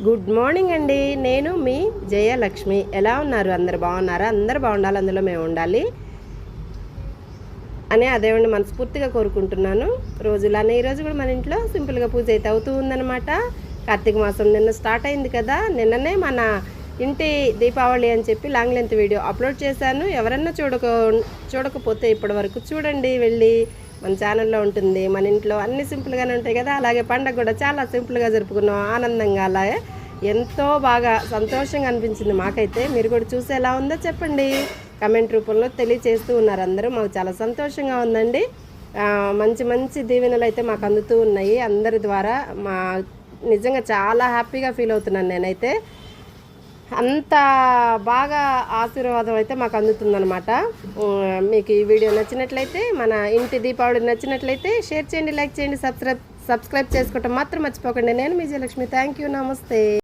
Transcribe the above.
Good morning అండి. నేను మీ జయలక్ష్మి. ఎలా ఉన్నారు? అందరు బాగున్నారా? అందరు బాగుండాలి, అందులో మేము ఉండాలి అని అదేవండి మనస్ఫూర్తిగా కోరుకుంటున్నాను. రోజులానే ఈరోజు కూడా మన ఇంట్లో సింపుల్గా పూజ అయితే అవుతూ ఉందన్నమాట. కార్తీక మాసం నిన్న స్టార్ట్ అయింది కదా. నిన్ననే మన ఇంటి దీపావళి అని చెప్పి లాంగ్ లెంత్ వీడియో అప్లోడ్ చేశాను. ఎవరన్నా చూడకపోతే ఇప్పటి వరకు చూడండి, వెళ్ళి మన ఛానల్లో ఉంటుంది. మన ఇంట్లో అన్ని సింపుల్గానే ఉంటాయి కదా. అలాగే పండగ కూడా చాలా సింపుల్గా జరుపుకున్నాం, ఆనందంగా. అలాగే ఎంతో బాగా సంతోషంగా అనిపించింది మాకైతే. మీరు కూడా చూసి ఎలా ఉందో చెప్పండి, కమెంట్ రూపంలో తెలియచేస్తూ ఉన్నారు అందరూ. మాకు చాలా సంతోషంగా ఉందండి. మంచి మంచి దీవెనలు అయితే మాకు అందుతూ ఉన్నాయి అందరి ద్వారా. నిజంగా చాలా హ్యాపీగా ఫీల్ అవుతున్నాను నేనైతే. అంత బాగా ఆశీర్వాదం అయితే మాకు అందుతుందన్నమాట. మీకు ఈ వీడియో నచ్చినట్లయితే, మన ఇంటి దీపావళి నచ్చినట్లయితే షేర్ చేయండి, లైక్ చేయండి, సబ్స్క్రైబ్ చేసుకోవటం మాత్రం మర్చిపోకండి. నేను మీ జయలక్ష్మి. థ్యాంక్ యూ, నమస్తే.